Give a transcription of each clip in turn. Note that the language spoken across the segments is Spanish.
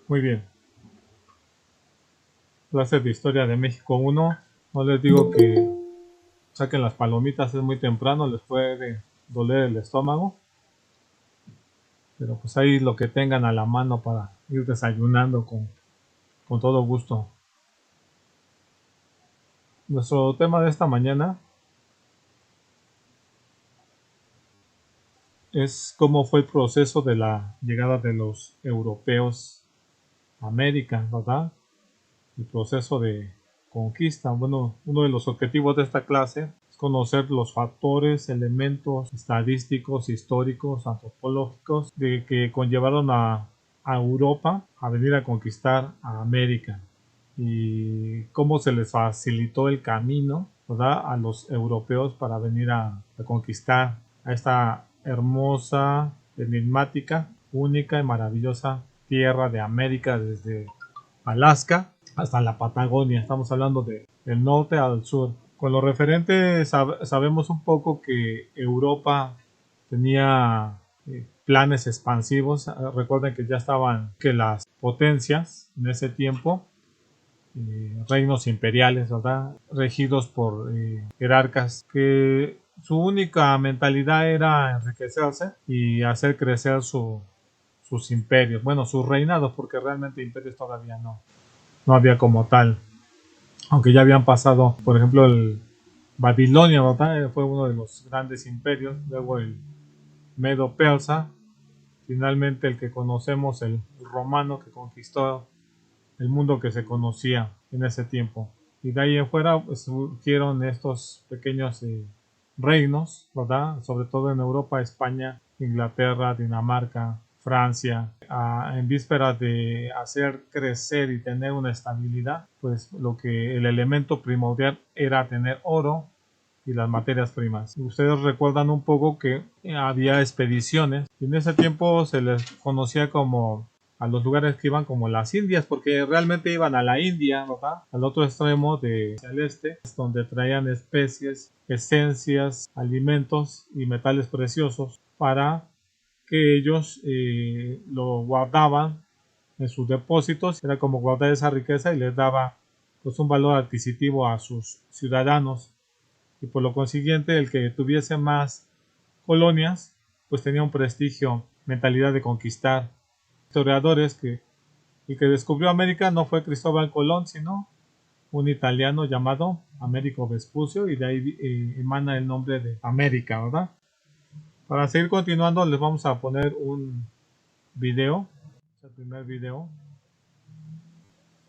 Muy bien. Clase de Historia de México 1. No les digo que saquen las palomitas, es muy temprano, les puede doler el estómago. Pero pues ahí lo que tengan a la mano para ir desayunando con todo gusto. Nuestro tema de esta mañana es cómo fue el proceso de la llegada de los europeos a América, ¿verdad? El proceso de conquista. Bueno, uno de los objetivos de esta clase es conocer los factores, elementos estadísticos, históricos, antropológicos de que conllevaron a Europa a venir a conquistar a América y cómo se les facilitó el camino, ¿verdad?, a los europeos para venir a conquistar a esta hermosa, enigmática, única y maravillosa tierra de América, desde Alaska hasta la Patagonia. Estamos hablando del norte al sur. Con lo referente sabemos un poco que Europa tenía planes expansivos. Recuerden que ya estaban que las potencias en ese tiempo, reinos imperiales, ¿verdad?, regidos por jerarcas que su única mentalidad era enriquecerse y hacer crecer sus imperios, bueno, sus reinados, porque realmente imperios todavía no había como tal, aunque ya habían pasado. Por ejemplo, el Babilonia, ¿verdad?, fue uno de los grandes imperios, luego el Medo-Persa, finalmente el que conocemos, el romano, que conquistó el mundo que se conocía en ese tiempo. Y de ahí en fuera pues, surgieron estos pequeños reinos, ¿verdad?, sobre todo en Europa, España, Inglaterra, Dinamarca, Francia. En vísperas de hacer crecer y tener una estabilidad, pues el elemento primordial era tener oro y las materias primas. Ustedes recuerdan un poco que había expediciones y en ese tiempo se les conocía como a los lugares que iban como las Indias, porque realmente iban a la India, ¿verdad?, al otro extremo del este, donde traían especies, esencias, alimentos y metales preciosos para que ellos lo guardaban en sus depósitos. Era como guardar esa riqueza y les daba pues un valor adquisitivo a sus ciudadanos, y por lo consiguiente el que tuviese más colonias pues tenía un prestigio, mentalidad de conquistar. Historiadores que el que descubrió América no fue Cristóbal Colón, sino un italiano llamado Américo Vespucio, y de ahí emana el nombre de América, ¿verdad? Para seguir continuando les vamos a poner un video, el primer video,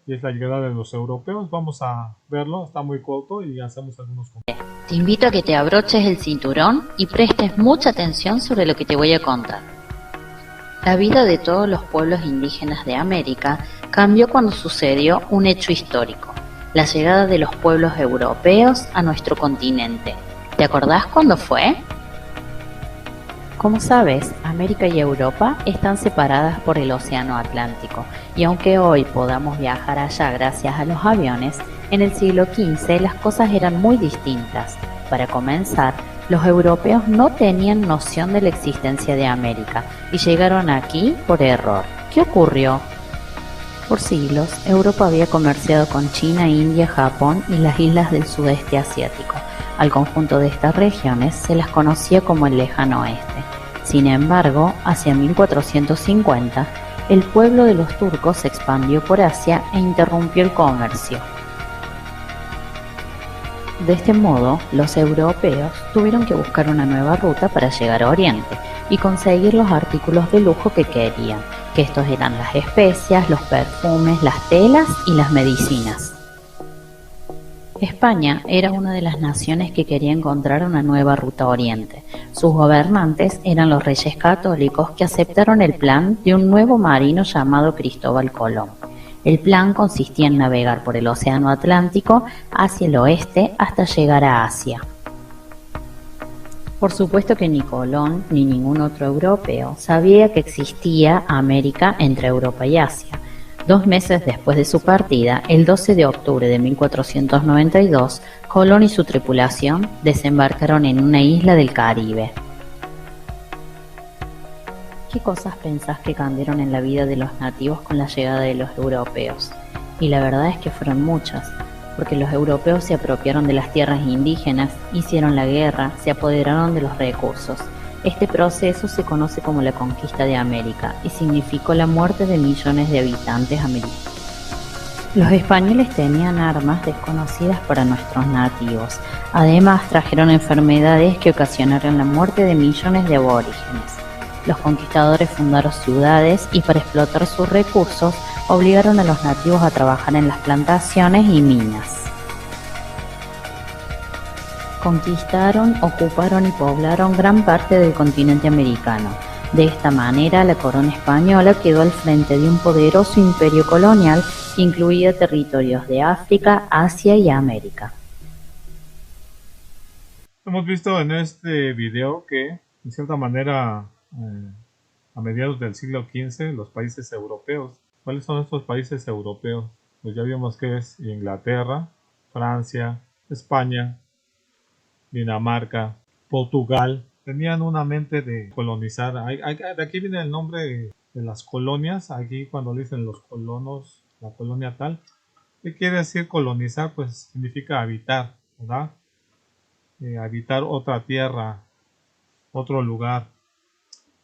y es la llegada de los europeos. Vamos a verlo, está muy corto y hacemos algunos comentarios. Te invito a que te abroches el cinturón y prestes mucha atención sobre lo que te voy a contar. La vida de todos los pueblos indígenas de América cambió cuando sucedió un hecho histórico: la llegada de los pueblos europeos a nuestro continente. ¿Te acordás cuándo fue? Como sabes, América y Europa están separadas por el Océano Atlántico, y aunque hoy podamos viajar allá gracias a los aviones, en el siglo XV las cosas eran muy distintas. Para comenzar, los europeos no tenían noción de la existencia de América y llegaron aquí por error. ¿Qué ocurrió? Por siglos, Europa había comerciado con China, India, Japón y las islas del sudeste asiático. Al conjunto de estas regiones se las conocía como el Lejano Oeste. Sin embargo, hacia 1450, el pueblo de los turcos se expandió por Asia e interrumpió el comercio. De este modo, los europeos tuvieron que buscar una nueva ruta para llegar a Oriente y conseguir los artículos de lujo que querían, que estos eran las especias, los perfumes, las telas y las medicinas. España era una de las naciones que quería encontrar una nueva ruta a Oriente. Sus gobernantes eran los reyes católicos que aceptaron el plan de un nuevo marino llamado Cristóbal Colón. El plan consistía en navegar por el Océano Atlántico hacia el oeste hasta llegar a Asia. Por supuesto que ni Colón ni ningún otro europeo sabía que existía América entre Europa y Asia. 2 meses después de su partida, el 12 de octubre de 1492, Colón y su tripulación desembarcaron en una isla del Caribe. ¿Qué cosas pensás que cambiaron en la vida de los nativos con la llegada de los europeos? Y la verdad es que fueron muchas, porque los europeos se apropiaron de las tierras indígenas, hicieron la guerra, se apoderaron de los recursos. Este proceso se conoce como la conquista de América y significó la muerte de millones de habitantes americanos. Los españoles tenían armas desconocidas para nuestros nativos. Además, trajeron enfermedades que ocasionaron la muerte de millones de aborígenes. Los conquistadores fundaron ciudades y para explotar sus recursos obligaron a los nativos a trabajar en las plantaciones y minas. Conquistaron, ocuparon y poblaron gran parte del continente americano. De esta manera, la corona española quedó al frente de un poderoso imperio colonial que incluía territorios de África, Asia y América. Hemos visto en este video que, de cierta manera, a mediados del siglo XV, los países europeos. ¿Cuáles son estos países europeos? Pues ya vimos que es Inglaterra, Francia, España, Dinamarca, Portugal. Tenían una mente de colonizar. De aquí viene el nombre de las colonias. Aquí cuando dicen los colonos, la colonia tal. ¿Qué quiere decir colonizar? Pues significa habitar, ¿verdad? Habitar otra tierra, otro lugar.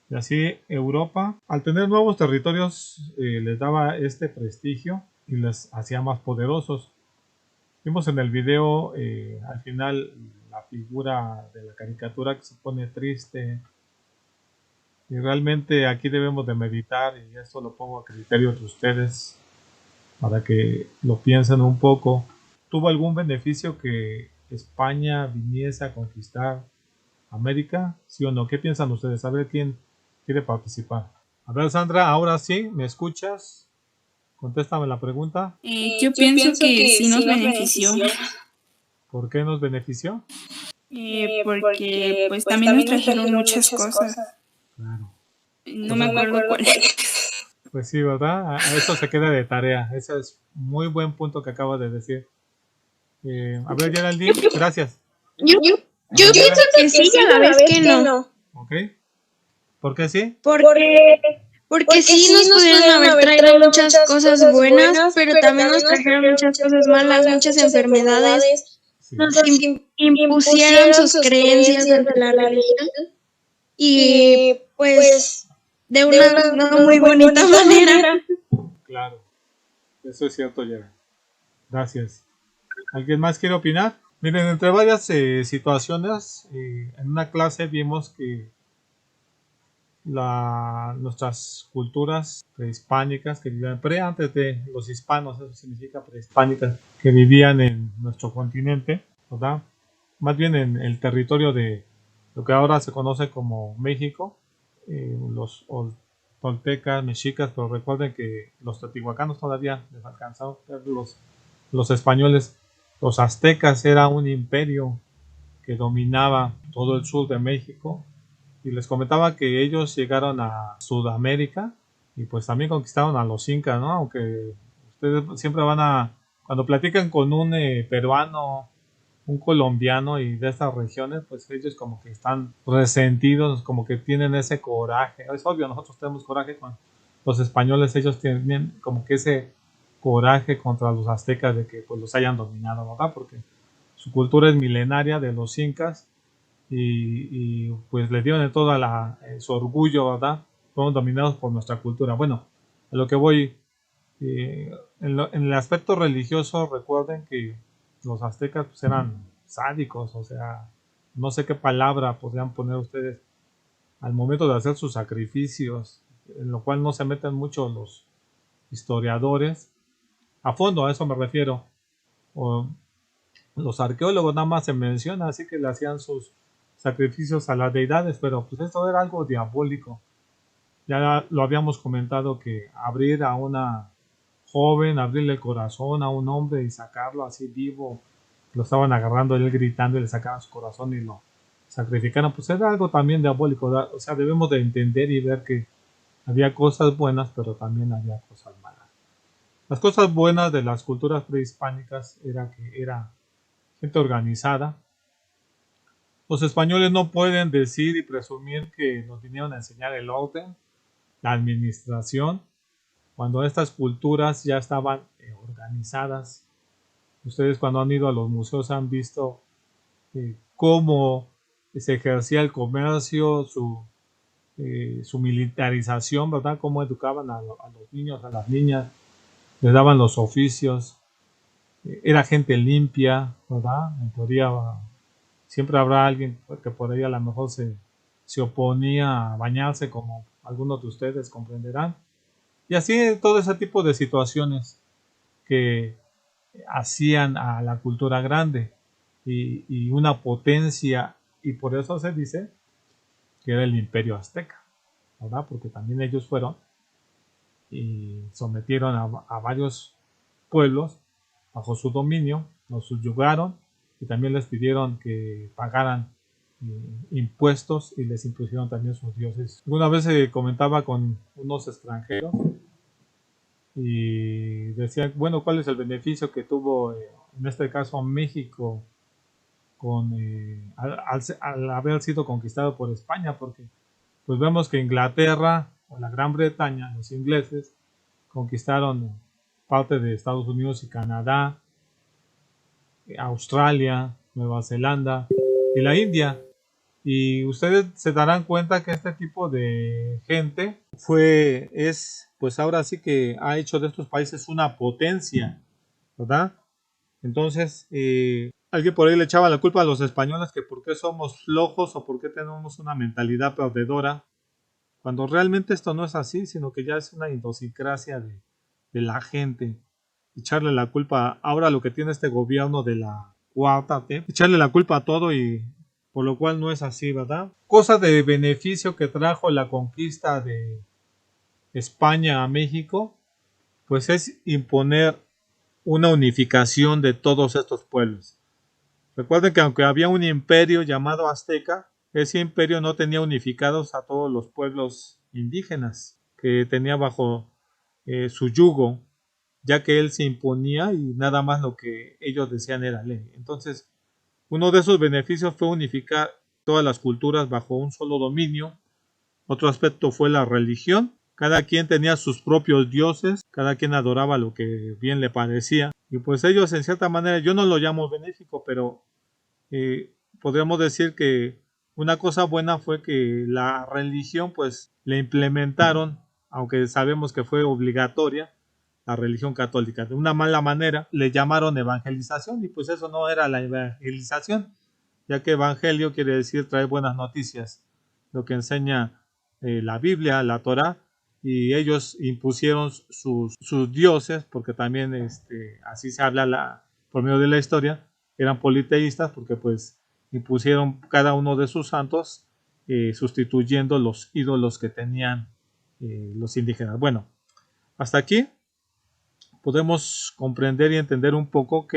Y así Europa, al tener nuevos territorios, les daba este prestigio y les hacía más poderosos. Vimos en el video al final la figura de la caricatura que se pone triste. Y realmente aquí debemos de meditar, y esto lo pongo a criterio de ustedes para que lo piensen un poco. ¿Tuvo algún beneficio que España viniese a conquistar América? ¿Sí o no? ¿Qué piensan ustedes? A ver quién quiere participar. A ver, Sandra, ahora sí, ¿me escuchas? Contéstame la pregunta. Yo pienso que sí nos benefició, ¿Por qué nos benefició? porque pues también nos trajeron muchas cosas. Claro. No me acuerdo cuál. Pues sí, ¿verdad? A eso se queda de tarea. Ese es muy buen punto que acabas de decir. A ver, Geraldine, gracias. Yo pienso que sí y a la vez que no. ¿Ok? ¿Por qué sí? Porque sí nos pudieron haber traído muchas cosas buenas, pero también nos trajeron muchas cosas malas, muchas enfermedades. Sí. Nos impusieron sus creencias ante la religión y pues de una no muy bonita manera. Claro. Eso es cierto, Geraldine. Gracias. ¿Alguien más quiere opinar? Miren, entre varias situaciones, en una clase vimos que nuestras culturas prehispánicas que vivían antes de los hispanos, eso significa prehispánicas, que vivían en nuestro continente, ¿verdad? Más bien en el territorio de lo que ahora se conoce como México, los toltecas, mexicas, pero recuerden que los teotihuacanos todavía les alcanzaron los españoles. Los aztecas era un imperio que dominaba todo el sur de México. Y les comentaba que ellos llegaron a Sudamérica y pues también conquistaron a los incas, ¿no? Aunque ustedes siempre cuando platican con un peruano, un colombiano y de estas regiones, pues ellos como que están resentidos, como que tienen ese coraje. Es obvio, nosotros tenemos coraje con los españoles, ellos tienen como que ese coraje contra los aztecas de que pues los hayan dominado, ¿verdad? Porque su cultura es milenaria de los incas. Y pues le dieron de toda su orgullo, ¿verdad? Fueron dominados por nuestra cultura. Bueno, a lo que voy, en el aspecto religioso, recuerden que los aztecas pues, eran sádicos, o sea, no sé qué palabra podrían poner ustedes al momento de hacer sus sacrificios, en lo cual no se meten mucho los historiadores. A fondo, a eso me refiero. O los arqueólogos nada más se menciona, así que le hacían sus sacrificios a las deidades, pero pues esto era algo diabólico. Ya lo habíamos comentado que abrir a una joven, abrirle el corazón a un hombre y sacarlo así vivo, lo estaban agarrando él gritando y le sacaban su corazón y lo sacrificaron, pues era algo también diabólico. O sea, debemos de entender y ver que había cosas buenas, pero también había cosas malas. Las cosas buenas de las culturas prehispánicas era que era gente organizada. Los españoles no pueden decir y presumir que nos vinieron a enseñar el orden. la administración, cuando estas culturas ya estaban organizadas. Ustedes cuando han ido a los museos han visto cómo se ejercía el comercio, su militarización, ¿verdad? Cómo educaban a los niños, a las niñas, les daban los oficios. Era gente limpia, ¿verdad? En teoría siempre habrá alguien que por ahí a lo mejor se oponía a bañarse, como algunos de ustedes comprenderán. Y así todo ese tipo de situaciones que hacían a la cultura grande y una potencia, y por eso se dice que era el imperio azteca, ¿verdad? Porque también ellos fueron y sometieron a varios pueblos bajo su dominio, los subyugaron y también les pidieron que pagaran impuestos y les impusieron también sus dioses. Alguna vez comentaba con unos extranjeros y decían, bueno, ¿cuál es el beneficio que tuvo en este caso México al haber sido conquistado por España? Porque pues vemos que Inglaterra o la Gran Bretaña, los ingleses, conquistaron parte de Estados Unidos y Canadá, Australia, Nueva Zelanda y la India. Y ustedes se darán cuenta que este tipo de gente pues ahora sí que ha hecho de estos países una potencia, ¿verdad? Entonces, alguien por ahí le echaba la culpa a los españoles que por qué somos flojos o por qué tenemos una mentalidad perdedora, cuando realmente esto no es así, sino que ya es una idiosincrasia de la gente. Echarle la culpa ahora a lo que tiene este gobierno de la cuarta T, echarle la culpa a todo y por lo cual no es así, ¿verdad? Cosa de beneficio que trajo la conquista de España a México, pues es imponer una unificación de todos estos pueblos. Recuerden que aunque había un imperio llamado Azteca, ese imperio no tenía unificados a todos los pueblos indígenas que tenía bajo su yugo, ya que él se imponía y nada más lo que ellos decían era ley. Entonces, uno de esos beneficios fue unificar todas las culturas bajo un solo dominio. Otro aspecto fue la religión. Cada quien tenía sus propios dioses, cada quien adoraba lo que bien le parecía. Y pues ellos en cierta manera, yo no lo llamo benéfico, pero podríamos decir que una cosa buena fue que la religión pues le implementaron, aunque sabemos que fue obligatoria, la religión católica. De una mala manera le llamaron evangelización y pues eso no era la evangelización, ya que evangelio quiere decir traer buenas noticias, lo que enseña la Biblia, la Torá, y ellos impusieron sus dioses, porque también así se habla por medio de la historia, eran politeístas porque pues impusieron cada uno de sus santos sustituyendo los ídolos que tenían los indígenas. Bueno, hasta aquí podemos comprender y entender un poco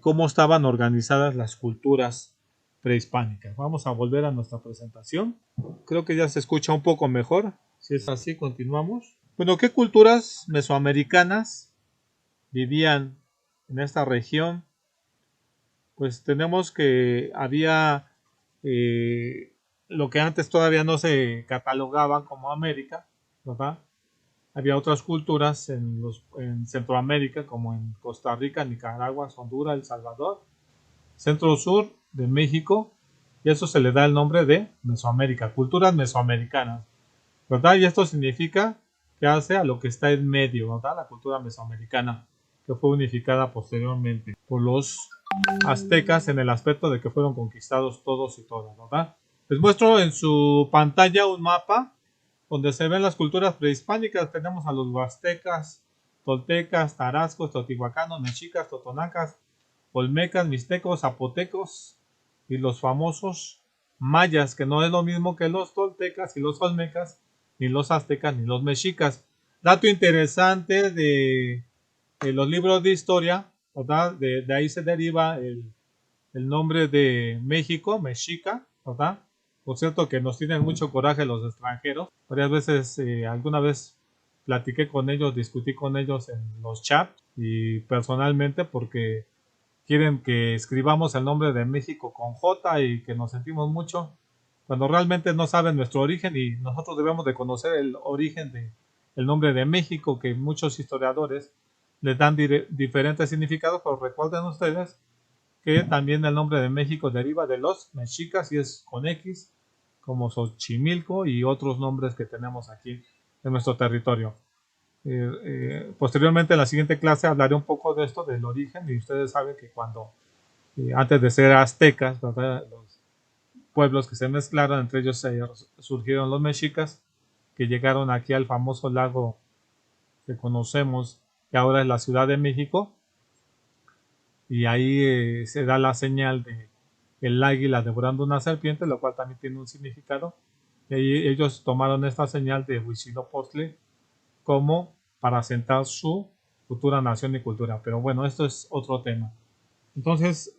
cómo estaban organizadas las culturas prehispánicas. Vamos a volver a nuestra presentación. Creo que ya se escucha un poco mejor. Si es así, continuamos. Bueno, ¿qué culturas mesoamericanas vivían en esta región? Pues tenemos que había lo que antes todavía no se catalogaban como América, ¿verdad? Había otras culturas en Centroamérica, como en Costa Rica, Nicaragua, Honduras, El Salvador, centro-sur de México, y eso se le da el nombre de Mesoamérica, culturas mesoamericanas, ¿verdad? Y esto significa que hace a lo que está en medio, ¿verdad? La cultura mesoamericana, que fue unificada posteriormente por los aztecas en el aspecto de que fueron conquistados todos y todas, ¿verdad? Les muestro en su pantalla un mapa donde se ven las culturas prehispánicas. Tenemos a los huastecas, toltecas, tarascos, teotihuacanos, mexicas, totonacas, olmecas, mixtecos, zapotecos y los famosos mayas, que no es lo mismo que los toltecas y los olmecas, ni los aztecas, ni los mexicas. Dato interesante de los libros de historia, ¿verdad? De ahí se deriva el nombre de México, mexica, ¿verdad? Por cierto que nos tienen mucho coraje los extranjeros. Varias veces, alguna vez platiqué con ellos, discutí con ellos en los chats y personalmente porque quieren que escribamos el nombre de México con J y que nos sentimos mucho. cuando realmente no saben nuestro origen, y nosotros debemos de conocer el origen del nombre de México, que muchos historiadores le dan diferentes significados, pero recuerden ustedes que también el nombre de México deriva de los mexicas y es con X, como Xochimilco y otros nombres que tenemos aquí en nuestro territorio. Posteriormente en la siguiente clase hablaré un poco de esto, del origen, y ustedes saben que cuando, antes de ser aztecas, ¿verdad?, los pueblos que se mezclaron, entre ellos surgieron los mexicas, que llegaron aquí al famoso lago que conocemos, que ahora es la Ciudad de México, y ahí se da la señal de el águila devorando una serpiente, lo cual también tiene un significado, y ahí ellos tomaron esta señal de Huitzilopochtli como para asentar su futura nación y cultura. Pero bueno, esto es otro tema. Entonces,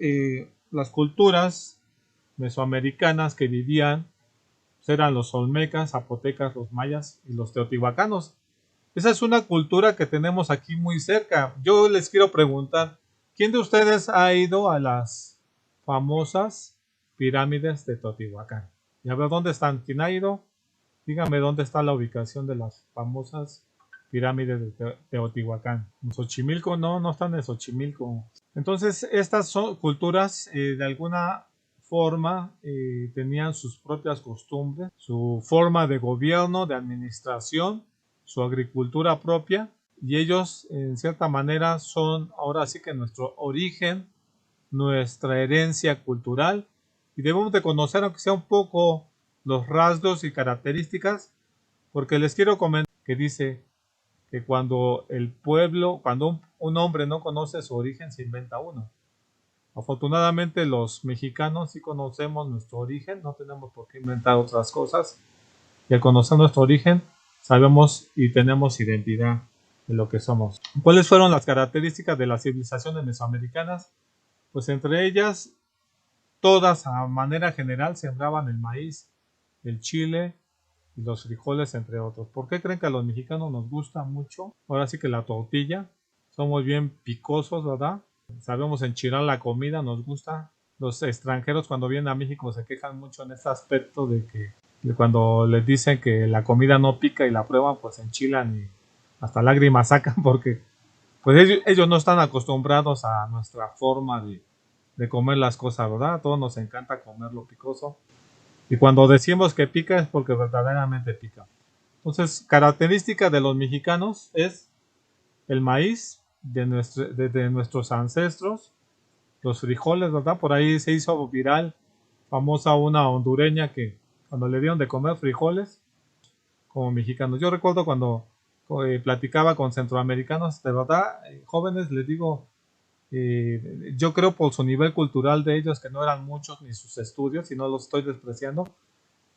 las culturas mesoamericanas que vivían eran los olmecas, zapotecas, los mayas y los teotihuacanos. Esa es una cultura que tenemos aquí muy cerca. Yo les quiero preguntar, ¿quién de ustedes ha ido a las famosas pirámides de Teotihuacán? Y a ver dónde están. ¿Quién ha ido? Dígame dónde está la ubicación de las famosas pirámides de Teotihuacán. ¿En Xochimilco? No, no están en Xochimilco. Entonces, estas son culturas de alguna forma tenían sus propias costumbres, su forma de gobierno, de administración, su agricultura propia, y ellos en cierta manera son ahora sí que nuestro origen, nuestra herencia cultural, y debemos de conocer aunque sea un poco los rasgos y características, porque les quiero comentar que dice que cuando el pueblo, cuando un hombre no conoce su origen, se inventa uno. Afortunadamente los mexicanos sí conocemos nuestro origen, no tenemos por qué inventar otras cosas, y al conocer nuestro origen sabemos y tenemos identidad de lo que somos. ¿Cuáles fueron las características de las civilizaciones mesoamericanas? Pues entre ellas, todas a manera general sembraban el maíz, el chile y los frijoles, entre otros. ¿Por qué creen que a los mexicanos nos gusta mucho? Ahora sí que la tortilla. Somos bien picosos, ¿verdad? Sabemos enchilar la comida, nos gusta. Los extranjeros cuando vienen a México se quejan mucho en este aspecto de que cuando les dicen que la comida no pica y la prueban, pues enchilan y hasta lágrimas sacan porque pues ellos no están acostumbrados a nuestra forma de comer las cosas, ¿verdad? A todos nos encanta comer lo picoso. Y cuando decimos que pica es porque verdaderamente pica. Entonces, característica de los mexicanos es el maíz de nuestros ancestros, los frijoles, ¿verdad? Por ahí se hizo viral, famosa una hondureña que cuando le dieron de comer frijoles, como mexicanos. Yo recuerdo cuando platicaba con centroamericanos, de verdad, jóvenes, les digo, yo creo por su nivel cultural de ellos, que no eran muchos ni sus estudios, y no los estoy despreciando,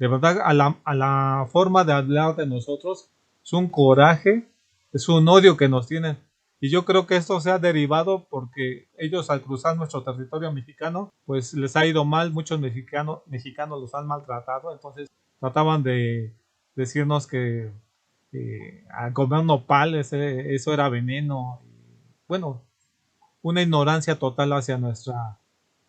de verdad a la forma de hablar de nosotros es un coraje, es un odio que nos tienen. Y yo creo que esto se ha derivado porque ellos al cruzar nuestro territorio mexicano, pues les ha ido mal, muchos mexicanos los han maltratado, entonces trataban de decirnos que a comer nopales, eso era veneno. Bueno, una ignorancia total hacia nuestra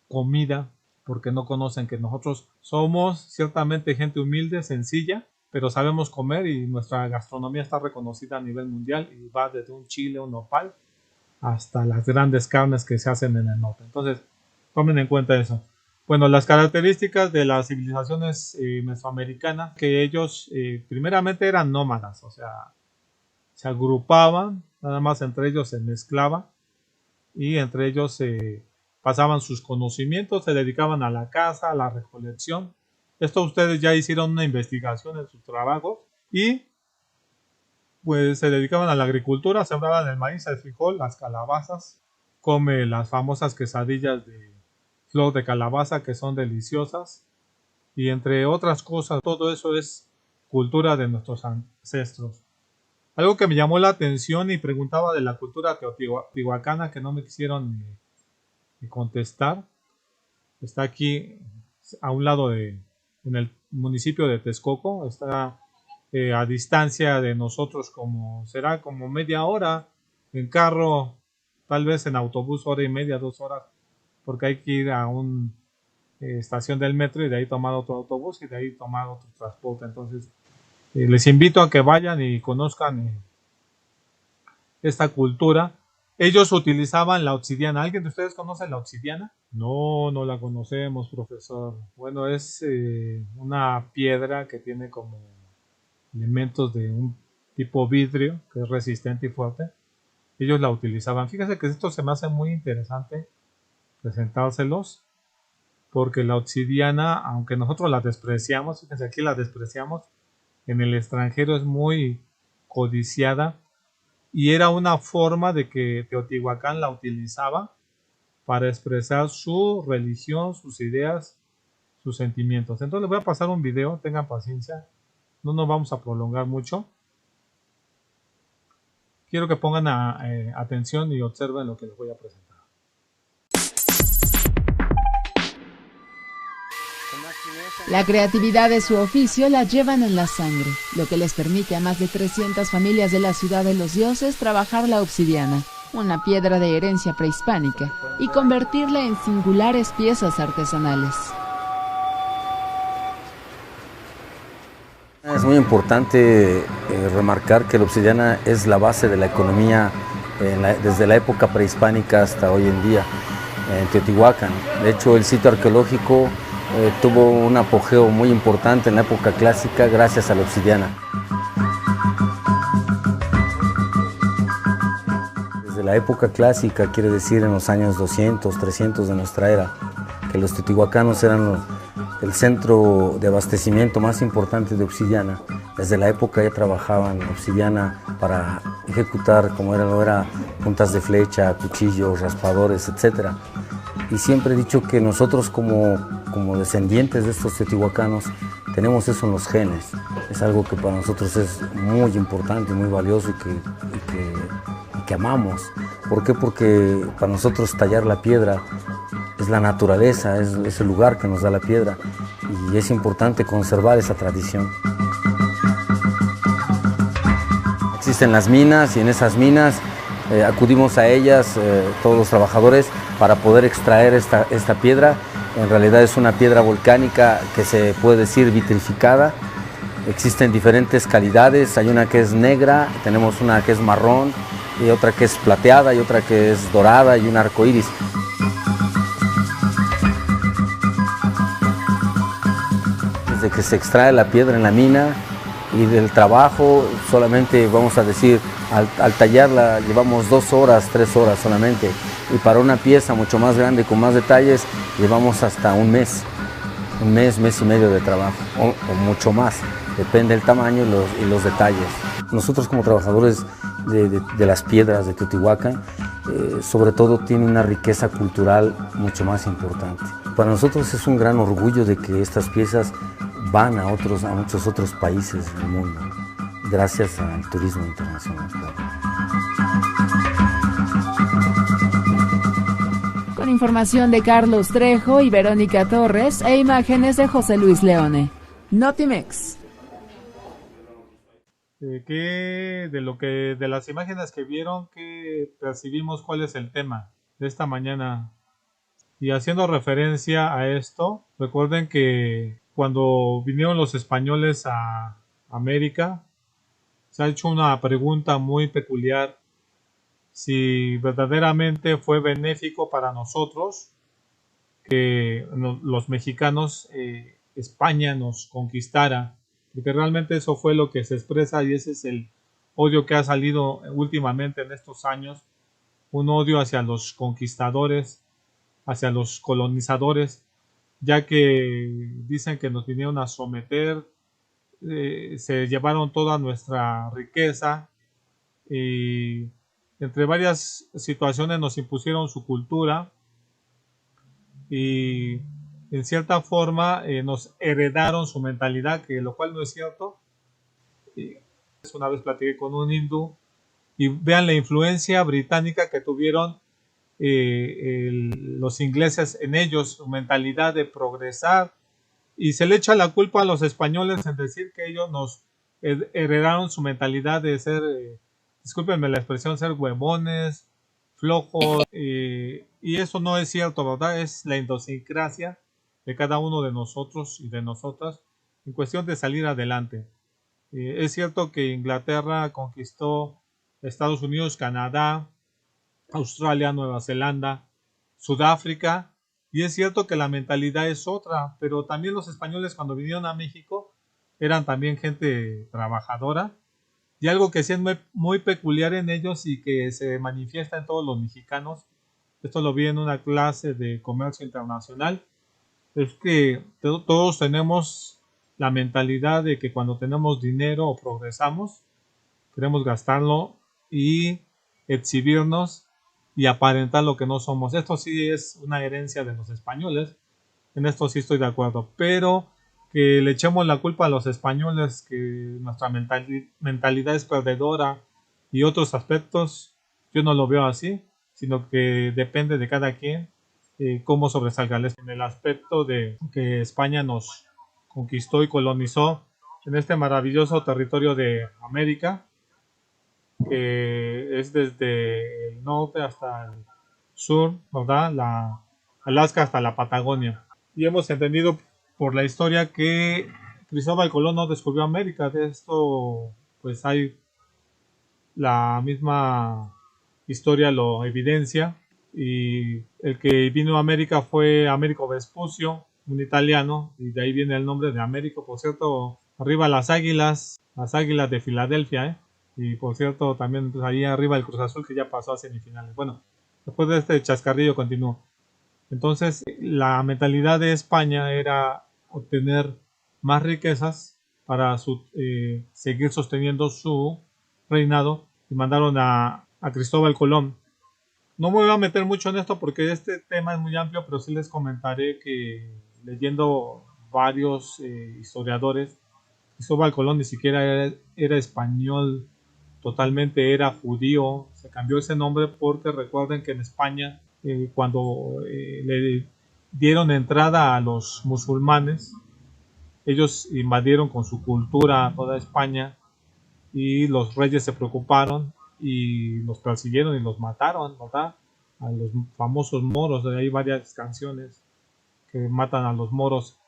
comida, porque no conocen que nosotros somos ciertamente gente humilde, sencilla, pero sabemos comer y nuestra gastronomía está reconocida a nivel mundial y va desde un chile, un nopal, hasta las grandes carnes que se hacen en el norte. Entonces, tomen en cuenta eso. Bueno, las características de las civilizaciones mesoamericanas, que ellos primeramente eran nómadas, o sea, se agrupaban, nada más entre ellos se mezclaban y entre ellos pasaban sus conocimientos, se dedicaban a la caza, a la recolección. Esto ustedes ya hicieron una investigación en sus trabajos y pues se dedicaban a la agricultura, sembraban el maíz, el frijol, las calabazas, come las famosas quesadillas de flor de calabaza que son deliciosas y entre otras cosas, todo eso es cultura de nuestros ancestros. Algo que me llamó la atención y preguntaba de la cultura teotihuacana que no me quisieron contestar. Está aquí a un lado en el municipio de Texcoco, está a distancia de nosotros será como media hora en carro, tal vez en autobús hora y media, 2 horas, porque hay que ir a un estación del metro y de ahí tomar otro autobús y de ahí tomar otro transporte. Entonces, les invito a que vayan y conozcan esta cultura. Ellos utilizaban la obsidiana. ¿Alguien de ustedes conoce la obsidiana? No, no la conocemos, profesor. Bueno, es una piedra que tiene como elementos de un tipo vidrio que es resistente y fuerte. Ellos la utilizaban. Fíjense que esto se me hace muy interesante presentárselos, porque la obsidiana, aunque nosotros la despreciamos, fíjense, aquí la despreciamos, en el extranjero es muy codiciada y era una forma de que Teotihuacán la utilizaba para expresar su religión, sus ideas, sus sentimientos. Entonces les voy a pasar un video, tengan paciencia, no nos vamos a prolongar mucho. Quiero que pongan atención y observen lo que les voy a presentar. La creatividad de su oficio la llevan en la sangre, lo que les permite a más de 300 familias de la Ciudad de los Dioses trabajar la obsidiana, una piedra de herencia prehispánica, y convertirla en singulares piezas artesanales. Es muy importante remarcar que la obsidiana es la base de la economía desde la época prehispánica hasta hoy en día en Teotihuacán. De hecho, el sitio arqueológico tuvo un apogeo muy importante en la época clásica gracias a la obsidiana. Desde la época clásica, quiere decir en los años 200, 300 de nuestra era, que los teotihuacanos eran el centro de abastecimiento más importante de obsidiana. Desde la época ya trabajaban obsidiana para ejecutar, como era puntas de flecha, cuchillos, raspadores, etc. Y siempre he dicho que nosotros como descendientes de estos teotihuacanos tenemos eso en los genes. Es algo que para nosotros es muy importante, muy valioso y que amamos. ¿Por qué? Porque para nosotros tallar la piedra es la naturaleza, es el lugar que nos da la piedra y es importante conservar esa tradición. Existen las minas y en esas minas acudimos a ellas, todos los trabajadores, para poder extraer esta piedra. En realidad es una piedra volcánica que se puede decir vitrificada. Existen diferentes calidades, hay una que es negra, tenemos una que es marrón, y otra que es plateada, y otra que es dorada, y un arco iris. Desde que se extrae la piedra en la mina y del trabajo, solamente vamos a decir, al tallarla llevamos 2 horas, 3 horas solamente, y para una pieza mucho más grande, con más detalles, llevamos hasta un mes y medio de trabajo, o mucho más, depende del tamaño y los detalles. Nosotros como trabajadores de las piedras de Teotihuacán, sobre todo tiene una riqueza cultural mucho más importante. Para nosotros es un gran orgullo de que estas piezas van a muchos otros países del mundo, gracias al turismo internacional. Con información de Carlos Trejo y Verónica Torres e imágenes de José Luis Leone. Notimex. De las imágenes que vieron, que percibimos cuál es el tema de esta mañana. Y haciendo referencia a esto, recuerden que cuando vinieron los españoles a América, se ha hecho una pregunta muy peculiar: si verdaderamente fue benéfico para nosotros que los mexicanos, España nos conquistara, porque realmente eso fue lo que se expresa, y ese es el odio que ha salido últimamente en estos años, un odio hacia los conquistadores, hacia los colonizadores, ya que dicen que nos vinieron a someter, se llevaron toda nuestra riqueza y entre varias situaciones nos impusieron su cultura y en cierta forma nos heredaron su mentalidad, que lo cual no es cierto. Una vez platiqué con un hindú y vean la influencia británica que tuvieron los ingleses en ellos, su mentalidad de progresar, y se le echa la culpa a los españoles en decir que ellos nos heredaron su mentalidad de ser, discúlpenme la expresión, ser huevones, flojos, y eso no es cierto, ¿verdad? Es la idiosincrasia de cada uno de nosotros y de nosotras en cuestión de salir adelante. Es cierto que Inglaterra conquistó Estados Unidos, Canadá, Australia, Nueva Zelanda, Sudáfrica, y es cierto que la mentalidad es otra, pero también los españoles cuando vinieron a México eran también gente trabajadora, y algo que sí es muy peculiar en ellos y que se manifiesta en todos los mexicanos, esto lo vi en una clase de comercio internacional, es que todos tenemos la mentalidad de que cuando tenemos dinero o progresamos, queremos gastarlo y exhibirnos y aparentar lo que no somos. Esto sí es una herencia de los españoles, en esto sí estoy de acuerdo, pero que le echemos la culpa a los españoles, que nuestra mentalidad es perdedora y otros aspectos, yo no lo veo así, sino que depende de cada quien cómo sobresalga. En el aspecto de que España nos conquistó y colonizó en este maravilloso territorio de América, que es desde el norte hasta el sur, ¿verdad? La Alaska hasta la Patagonia. Y hemos entendido por la historia que Cristóbal Colón no descubrió América. De esto, pues hay la misma historia lo evidencia. Y el que vino a América fue Américo Vespucio, un italiano, y de ahí viene el nombre de Américo. Por cierto, arriba las águilas de Filadelfia, ¿eh? Y por cierto, también pues, ahí arriba el Cruz Azul que ya pasó a semifinales. Bueno, después de este chascarrillo continúo. Entonces, la mentalidad de España era obtener más riquezas para seguir sosteniendo su reinado y mandaron a Cristóbal Colón. No me voy a meter mucho en esto porque este tema es muy amplio, pero sí les comentaré que leyendo varios historiadores, Cristóbal Colón ni siquiera era español totalmente, era judío. Se cambió ese nombre porque recuerden que en España cuando le dieron entrada a los musulmanes, ellos invadieron con su cultura toda España y los reyes se preocuparon y los persiguieron y los mataron, ¿verdad? A los famosos moros. Hay varias canciones que matan a los moros.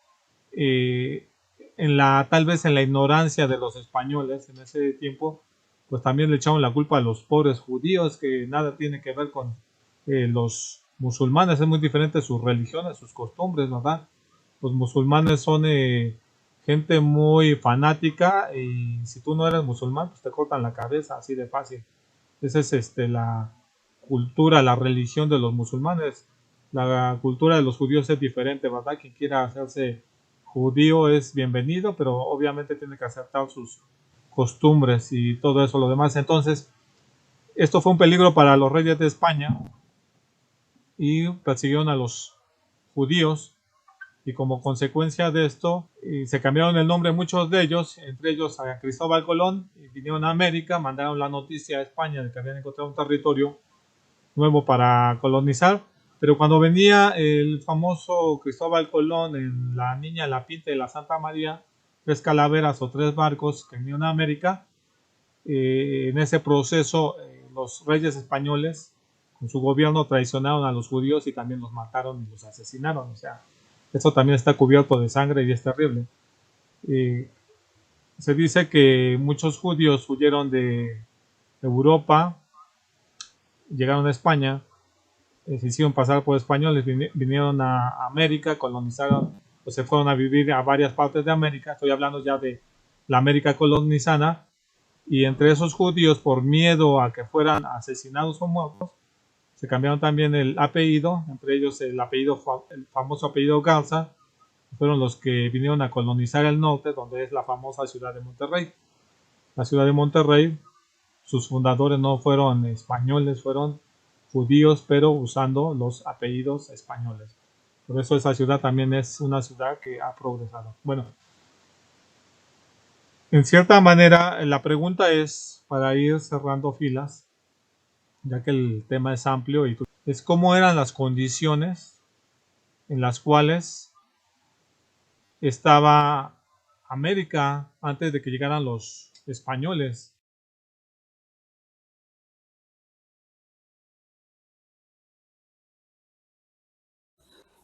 Tal vez en la ignorancia de los españoles en ese tiempo, pues también le echaron la culpa a los pobres judíos, que nada tiene que ver con los musulmanes. Es muy diferente sus religiones, sus costumbres, ¿verdad? Los musulmanes son gente muy fanática y si tú no eres musulmán, pues te cortan la cabeza, así de fácil. Esa es la cultura, la religión de los musulmanes. La cultura de los judíos es diferente, ¿verdad? Quien quiera hacerse judío es bienvenido, pero obviamente tiene que aceptar sus costumbres y todo eso, lo demás. Entonces, esto fue un peligro para los reyes de España y persiguieron a los judíos y como consecuencia de esto se cambiaron el nombre muchos de ellos, entre ellos a Cristóbal Colón, y vinieron a América, mandaron la noticia a España de que habían encontrado un territorio nuevo para colonizar, pero cuando venía el famoso Cristóbal Colón en la Niña, la Pinta y la Santa María, 3 calaveras o 3 barcos que vinieron a América, en ese proceso los reyes españoles con su gobierno traicionaron a los judíos y también los mataron y los asesinaron, o sea, eso también está cubierto de sangre y es terrible. Se dice que muchos judíos huyeron de Europa, llegaron a España, se hicieron pasar por españoles, vinieron a América, colonizaron, pues se fueron a vivir a varias partes de América. Estoy hablando ya de la América colonizada, y entre esos judíos, por miedo a que fueran asesinados o muertos, se cambiaron también el apellido, entre ellos el famoso apellido Garza. Fueron los que vinieron a colonizar el norte, donde es la famosa ciudad de Monterrey. La ciudad de Monterrey, sus fundadores no fueron españoles, fueron judíos, pero usando los apellidos españoles. Por eso esa ciudad también es una ciudad que ha progresado. Bueno, en cierta manera la pregunta es, para ir cerrando filas, ya que el tema es amplio, es cómo eran las condiciones en las cuales estaba América antes de que llegaran los españoles.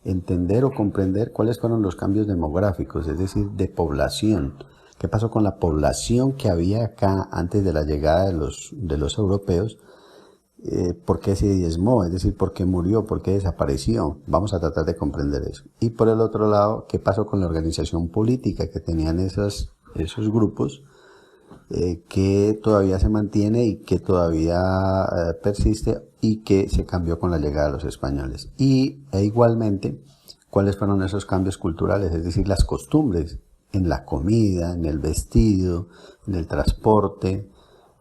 entender o comprender cuáles fueron los cambios demográficos, es decir, de población. ¿Qué pasó con la población que había acá antes de la llegada de los europeos? ¿Por qué se diezmó? Es decir, ¿por qué murió? ¿Por qué desapareció? Vamos a tratar de comprender eso. Y por el otro lado, ¿qué pasó con la organización política que tenían esos grupos que todavía se mantiene y que todavía persiste y que se cambió con la llegada de los españoles? E igualmente, ¿cuáles fueron esos cambios culturales? Es decir, las costumbres en la comida, en el vestido, en el transporte,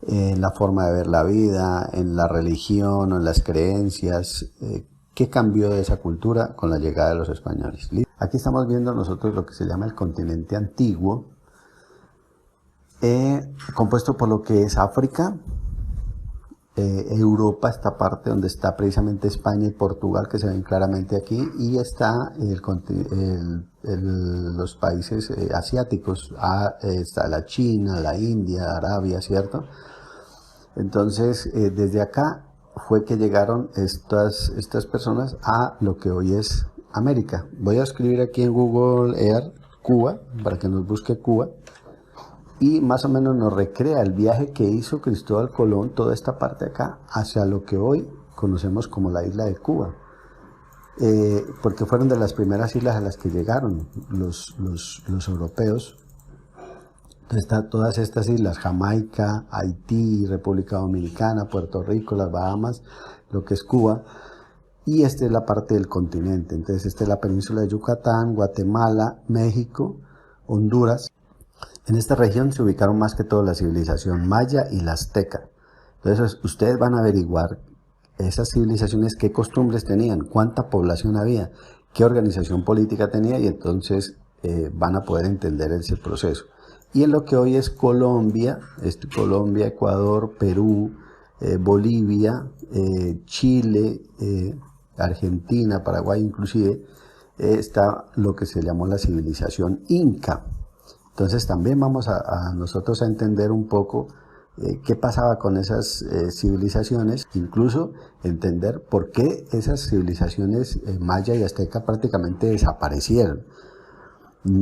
en la forma de ver la vida, en la religión o en las creencias. ¿Qué cambió de esa cultura con la llegada de los españoles? Aquí estamos viendo nosotros lo que se llama el continente antiguo, compuesto por lo que es África, Europa, esta parte donde está precisamente España y Portugal, que se ven claramente aquí, y está los países asiáticos, está la China, la India, Arabia, ¿cierto? Entonces, desde acá fue que llegaron estas personas a lo que hoy es América. Voy a escribir aquí en Google Earth Cuba, para que nos busque Cuba, y más o menos nos recrea el viaje que hizo Cristóbal Colón, toda esta parte de acá, hacia lo que hoy conocemos como la isla de Cuba. Porque fueron de las primeras islas a las que llegaron los europeos. Está todas estas islas, Jamaica, Haití, República Dominicana, Puerto Rico, las Bahamas, lo que es Cuba, y esta es la parte del continente. Entonces esta es la península de Yucatán, Guatemala, México, Honduras. En esta región se ubicaron más que todo la civilización maya y la azteca. Entonces ustedes van a averiguar esas civilizaciones qué costumbres tenían, cuánta población había, qué organización política tenía, y entonces van a poder entender ese proceso. Y en lo que hoy es Colombia, Colombia, Ecuador, Perú, Bolivia, Chile, Argentina, Paraguay inclusive, está lo que se llamó la civilización inca. Entonces también vamos a nosotros a entender un poco qué pasaba con esas civilizaciones, incluso entender por qué esas civilizaciones maya y azteca prácticamente desaparecieron.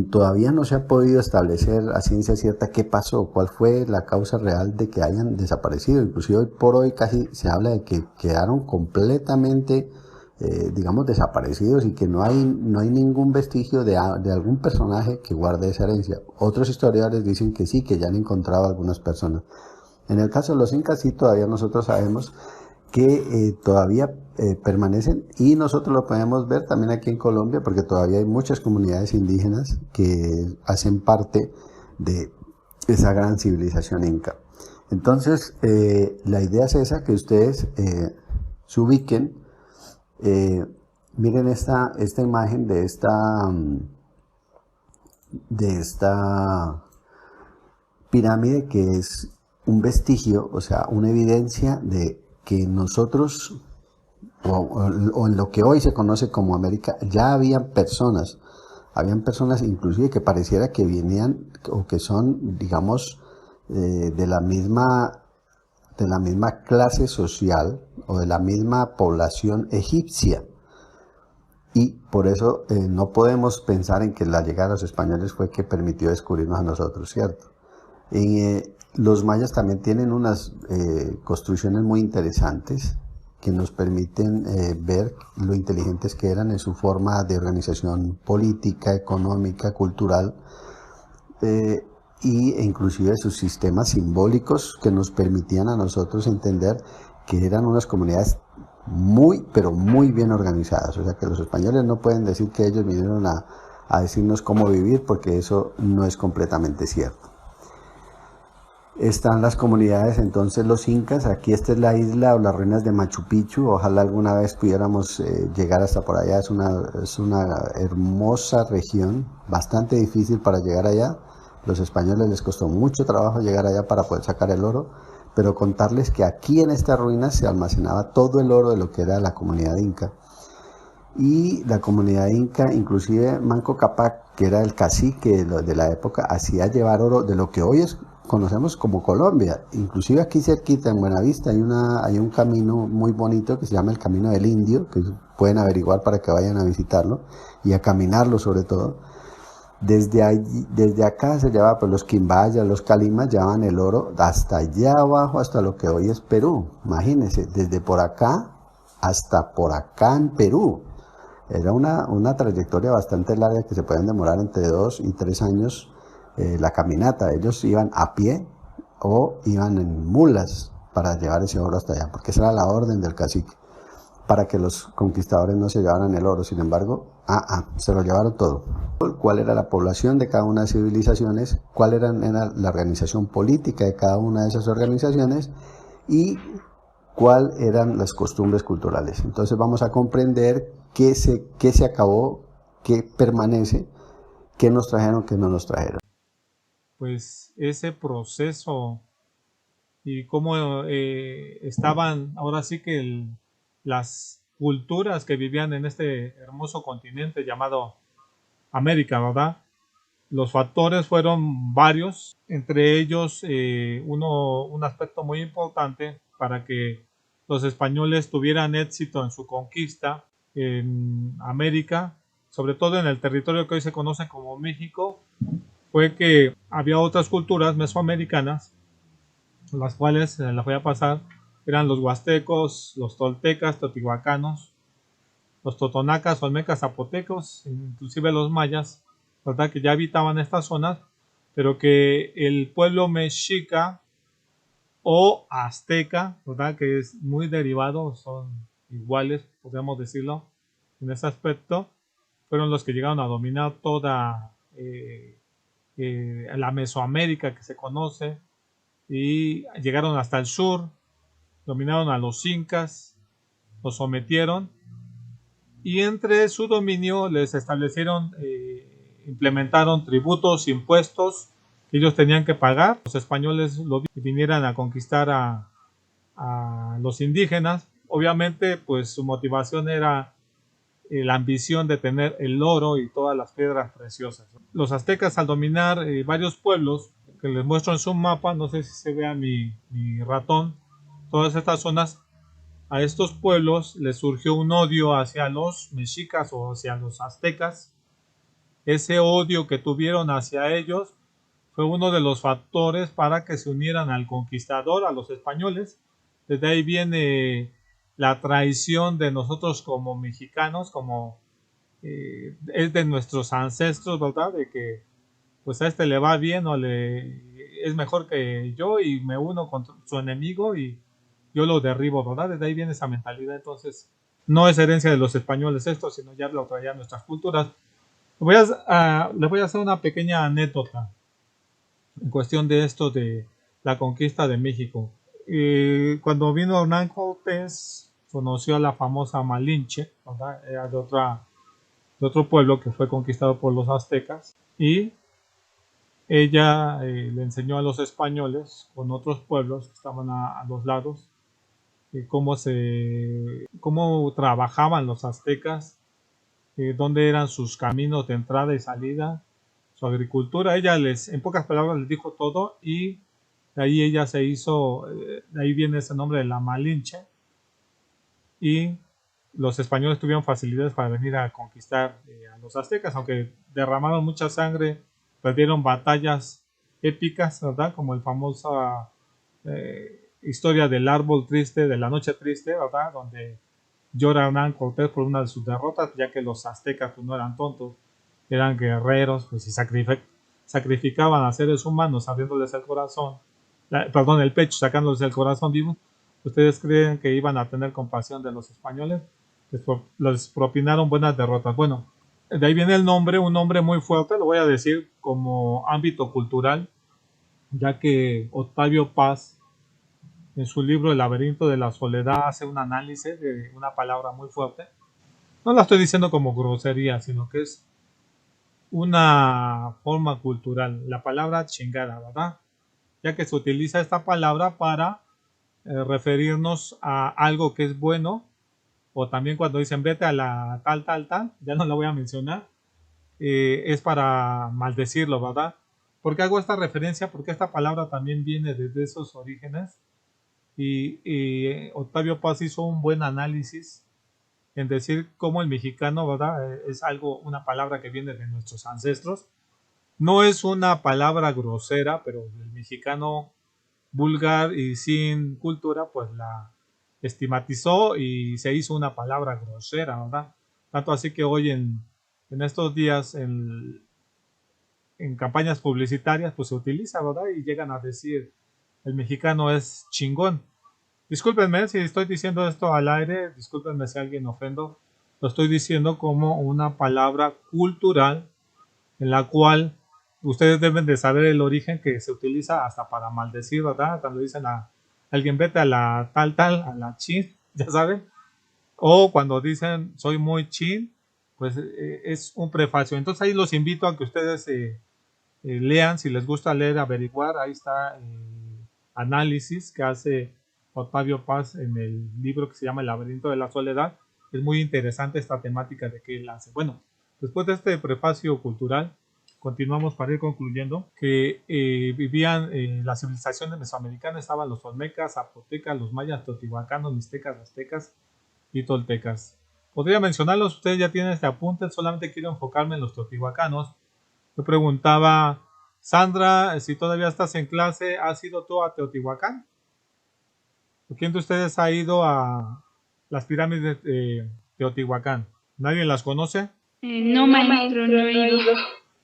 Todavía no se ha podido establecer a ciencia cierta qué pasó, cuál fue la causa real de que hayan desaparecido. Inclusive hoy por hoy casi se habla de que quedaron completamente digamos, desaparecidos y que no hay ningún vestigio de algún personaje que guarde esa herencia. Otros historiadores dicen que sí, que ya han encontrado algunas personas. En el caso de los incas sí, todavía nosotros sabemos que todavía permanecen, y nosotros lo podemos ver también aquí en Colombia, porque todavía hay muchas comunidades indígenas que hacen parte de esa gran civilización inca. Entonces, la idea es esa, que ustedes se ubiquen. Miren esta imagen de esta pirámide, que es un vestigio, o sea, una evidencia de que nosotros, o en lo que hoy se conoce como América, ya habían personas inclusive que pareciera que venían o que son, digamos, de la misma clase social o de la misma población egipcia. Y por eso no podemos pensar en que la llegada de los españoles fue que permitió descubrirnos a nosotros, ¿cierto? Los mayas también tienen unas construcciones muy interesantes que nos permiten ver lo inteligentes que eran en su forma de organización política, económica, cultural, y inclusive sus sistemas simbólicos, que nos permitían a nosotros entender que eran unas comunidades muy, pero muy bien organizadas. O sea, que los españoles no pueden decir que ellos vinieron a decirnos cómo vivir, porque eso no es completamente cierto. Están las comunidades, entonces, los incas. Aquí esta es la isla o las ruinas de Machu Picchu. Ojalá alguna vez pudiéramos llegar hasta por allá. Es una hermosa región, bastante difícil para llegar allá. Los españoles les costó mucho trabajo llegar allá para poder sacar el oro, pero contarles que aquí en estas ruinas se almacenaba todo el oro de lo que era la comunidad inca. Y la comunidad inca, inclusive Manco Cápac, que era el cacique de la época, hacía llevar oro de lo que hoy es conocemos como Colombia. Inclusive aquí cerquita en Buenavista hay un camino muy bonito que se llama el Camino del Indio, que pueden averiguar para que vayan a visitarlo y a caminarlo sobre todo. Desde allí, desde acá se llevaba, pues los quimbayas, los calimas llevaban el oro hasta allá abajo, hasta lo que hoy es Perú. Imagínense, desde por acá hasta por acá en Perú. Era una trayectoria bastante larga que se podían demorar entre 2 y 3 años la caminata. Ellos iban a pie o iban en mulas para llevar ese oro hasta allá, porque esa era la orden del cacique, para que los conquistadores no se llevaran el oro. Sin embargo, se lo llevaron todo. ¿Cuál era la población de cada una de las civilizaciones? ¿Cuál era la organización política de cada una de esas organizaciones? Y cuáles eran las costumbres culturales. Entonces vamos a comprender qué se acabó, qué permanece, qué nos trajeron, qué no nos trajeron. Pues ese proceso y cómo estaban ahora sí que las culturas que vivían en este hermoso continente llamado América, ¿verdad? Los factores fueron varios, entre ellos un aspecto muy importante para que los españoles tuvieran éxito en su conquista en América, sobre todo en el territorio que hoy se conoce como México, fue que había otras culturas mesoamericanas, las cuales las voy a pasar, eran los huastecos, los toltecas, teotihuacanos, los totonacas, olmecas, zapotecos, inclusive los mayas, ¿verdad? Que ya habitaban estas zonas, pero que el pueblo mexica o azteca, ¿verdad? Que es muy derivado, son iguales, podríamos decirlo, en ese aspecto, fueron los que llegaron a dominar toda la Mesoamérica que se conoce y llegaron hasta el sur, dominaron a los incas, los sometieron y entre su dominio les establecieron, implementaron tributos, impuestos que ellos tenían que pagar. Los españoles vinieran a conquistar a los indígenas. Obviamente, pues su motivación era la ambición de tener el oro y todas las piedras preciosas. Los aztecas, al dominar varios pueblos, que les muestro en su mapa, no sé si se vea mi ratón, todas estas zonas, a estos pueblos les surgió un odio hacia los mexicas o hacia los aztecas. Ese odio que tuvieron hacia ellos fue uno de los factores para que se unieran al conquistador, a los españoles. Desde ahí viene la traición de nosotros como mexicanos, como es de nuestros ancestros, ¿verdad? De que pues a este le va bien o es mejor que yo y me uno contra su enemigo y yo lo derribo, ¿verdad? Desde ahí viene esa mentalidad. Entonces no es herencia de los españoles esto, sino ya lo traían nuestras culturas. Les voy a hacer una pequeña anécdota en cuestión de esto de la conquista de México. Cuando vino Hernán Cortés, conoció a la famosa Malinche, ¿verdad? Era de otro pueblo que fue conquistado por los aztecas, y ella le enseñó a los españoles con otros pueblos que estaban a los lados cómo trabajaban los aztecas, dónde eran sus caminos de entrada y salida, su agricultura. Ella en pocas palabras les dijo todo y de ahí ella se hizo, de ahí viene ese nombre de la Malinche, y los españoles tuvieron facilidades para venir a conquistar a los aztecas, aunque derramaron mucha sangre, perdieron batallas épicas, ¿verdad? Como el famosa historia del árbol triste, de la noche triste, ¿verdad? Donde llora Hernán Cortés por una de sus derrotas, ya que los aztecas pues, no eran tontos, eran guerreros, pues y sacrificaban a seres humanos abriéndoles el corazón, el pecho, sacándoles el corazón vivo. ¿Ustedes creen que iban a tener compasión de los españoles? Les propinaron buenas derrotas. Bueno, de ahí viene el nombre, un nombre muy fuerte, lo voy a decir como ámbito cultural, ya que Octavio Paz, en su libro El laberinto de la soledad, hace un análisis de una palabra muy fuerte. No la estoy diciendo como grosería, sino que es una forma cultural, la palabra chingada, ¿verdad? Ya que se utiliza esta palabra para referirnos a algo que es bueno, o también cuando dicen vete a la tal, ya no la voy a mencionar, es para maldecirlo, ¿verdad? ¿Por qué hago esta referencia? Porque esta palabra también viene desde esos orígenes y Octavio Paz hizo un buen análisis en decir cómo el mexicano, ¿verdad? Es algo, una palabra que viene de nuestros ancestros. No es una palabra grosera, pero el mexicano vulgar y sin cultura, pues la estigmatizó y se hizo una palabra grosera, ¿verdad? Tanto así que hoy en estos días en campañas publicitarias, pues se utiliza, ¿verdad? Y llegan a decir, el mexicano es chingón. Discúlpenme si estoy diciendo esto al aire, discúlpenme si alguien ofendo, lo estoy diciendo como una palabra cultural en la cual ustedes deben de saber el origen, que se utiliza hasta para maldecir, ¿verdad? Cuando dicen a alguien vete a la tal, a la chin, ya saben. O cuando dicen soy muy chin, pues es un prefacio. Entonces ahí los invito a que ustedes lean, si les gusta leer, averiguar, ahí está el análisis que hace Octavio Paz en el libro que se llama El laberinto de la soledad. Es muy interesante esta temática de que él hace. Bueno, después de este prefacio cultural, continuamos para ir concluyendo que vivían las civilizaciones mesoamericanas, estaban los olmecas, zapotecas, los mayas, teotihuacanos, mixtecas, aztecas y toltecas. Podría mencionarlos, ustedes ya tienen este apunte, solamente quiero enfocarme en los teotihuacanos. Yo preguntaba, Sandra, si todavía estás en clase, ¿has ido tú a Teotihuacán? ¿Quién de ustedes ha ido a las pirámides de Teotihuacán? ¿Nadie las conoce? No, maestro, no he ido.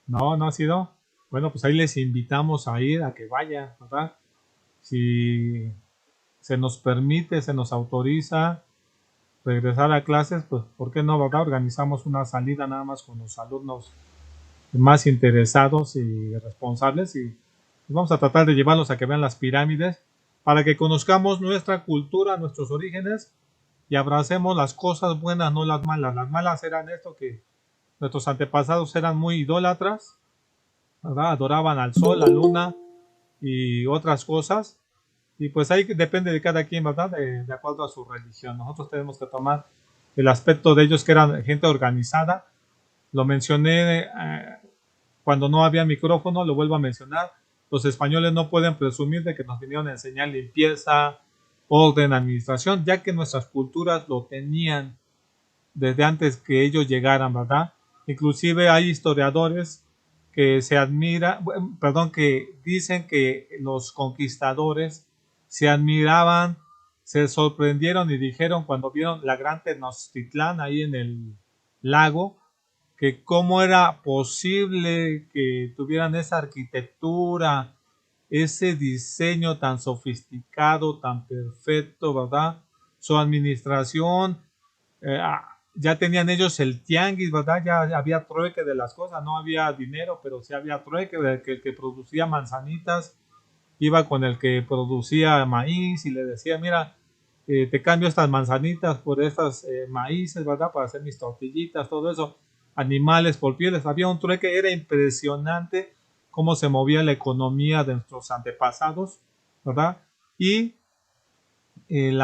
No, no ha sido. Bueno, pues ahí les invitamos a ir, a que vayan, ¿verdad? Si se nos permite, se nos autoriza regresar a clases, pues ¿por qué no, verdad? Organizamos una salida nada más con los alumnos más interesados y responsables y vamos a tratar de llevarlos a que vean las pirámides para que conozcamos nuestra cultura, nuestros orígenes y abracemos las cosas buenas, no las malas. Las malas eran esto, que nuestros antepasados eran muy idólatras, ¿verdad? Adoraban al sol, la luna y otras cosas. Y pues ahí depende de cada quien, ¿verdad? De acuerdo a su religión. Nosotros tenemos que tomar el aspecto de ellos que eran gente organizada. Lo mencioné cuando no había micrófono, lo vuelvo a mencionar. Los españoles no pueden presumir de que nos vinieron a enseñar limpieza, orden, administración, ya que nuestras culturas lo tenían desde antes que ellos llegaran, ¿verdad? Inclusive hay historiadores que que dicen que los conquistadores se admiraban, se sorprendieron y dijeron cuando vieron la gran Tenochtitlán ahí en el lago, que cómo era posible que tuvieran esa arquitectura, ese diseño tan sofisticado, tan perfecto, ¿verdad? Su administración, ya tenían ellos el tianguis, ¿verdad? Ya había trueque de las cosas, no había dinero, pero sí había trueque, el que producía manzanitas iba con el que producía maíz y le decía, mira, te cambio estas manzanitas por estas maíces, ¿verdad? Para hacer mis tortillitas, todo eso, animales por pieles, había un trueque, era impresionante cómo se movía la economía de nuestros antepasados, ¿verdad? Y el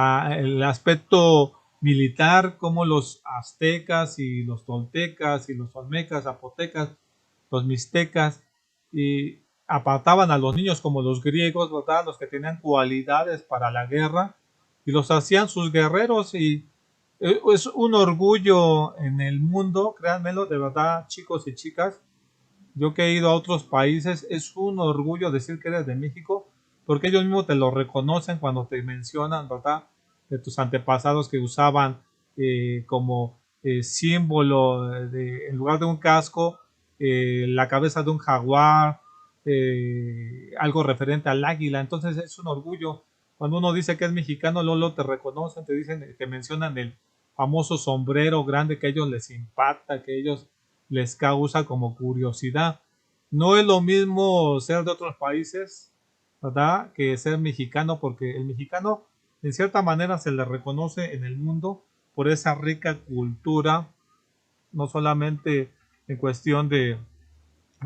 aspecto militar, como los aztecas y los toltecas y los olmecas, zapotecas, los mixtecas, y apartaban a los niños como los griegos, ¿verdad? Los que tenían cualidades para la guerra y los hacían sus guerreros y es un orgullo en el mundo, créanmelo, de verdad, chicos y chicas. Yo que he ido a otros países, es un orgullo decir que eres de México, porque ellos mismos te lo reconocen cuando te mencionan, ¿verdad? De tus antepasados que usaban como símbolo, en lugar de un casco, la cabeza de un jaguar, algo referente al águila. Entonces es un orgullo. Cuando uno dice que es mexicano, Lolo, te reconocen, te dicen, te mencionan el famoso sombrero grande que a ellos les impacta, que a ellos les causa como curiosidad. No es lo mismo ser de otros países, ¿verdad? Que ser mexicano, porque el mexicano en cierta manera se le reconoce en el mundo por esa rica cultura, no solamente en cuestión de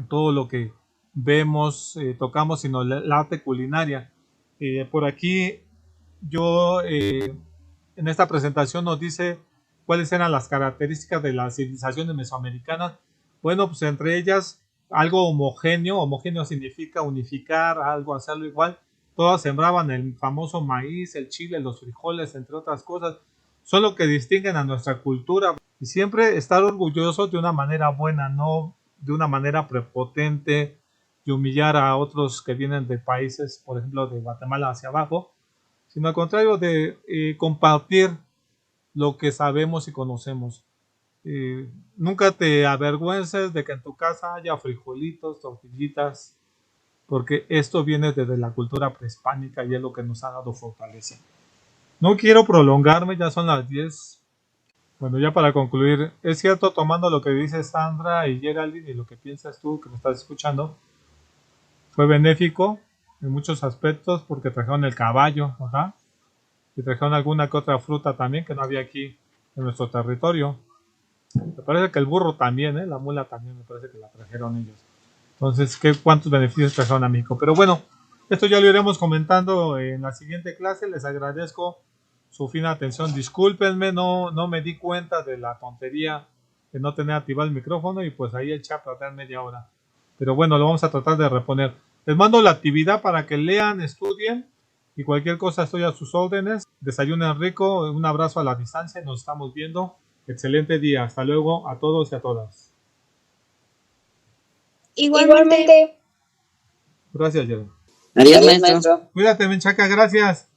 todo lo que vemos, tocamos, sino el arte culinaria. Por aquí yo en esta presentación nos dice cuáles eran las características de las civilizaciones mesoamericanas. Bueno, pues entre ellas algo homogéneo. Homogéneo significa unificar algo, hacerlo igual. Todas sembraban el famoso maíz, el chile, los frijoles, entre otras cosas. Son lo que distinguen a nuestra cultura. Y siempre estar orgulloso de una manera buena, no de una manera prepotente, de humillar a otros que vienen de países, por ejemplo, de Guatemala hacia abajo, sino al contrario de compartir lo que sabemos y conocemos. Nunca te avergüences de que en tu casa haya frijolitos, tortillitas, porque esto viene desde la cultura prehispánica y es lo que nos ha dado fortaleza. No quiero prolongarme, ya son las 10. Bueno, ya para concluir, es cierto, tomando lo que dice Sandra y Geraldine y lo que piensas tú que me estás escuchando, fue benéfico en muchos aspectos porque trajeron el caballo, ¿verdad? Y trajeron alguna que otra fruta también que no había aquí en nuestro territorio. Me parece que el burro también, la mula también me parece que la trajeron ellos. Entonces, ¿cuántos beneficios trajeron a México? Pero bueno, esto ya lo iremos comentando en la siguiente clase. Les agradezco su fina atención. Discúlpenme, no me di cuenta de la tontería de no tener activado el micrófono y pues ahí el chat va a dar media hora. Pero bueno, lo vamos a tratar de reponer. Les mando la actividad para que lean, estudien y cualquier cosa estoy a sus órdenes. Desayunen rico, un abrazo a la distancia, nos estamos viendo. Excelente día, hasta luego a todos y a todas. Igualmente. Gracias, Jeremy. Adiós, maestro. Cuídate, Menchaca, gracias.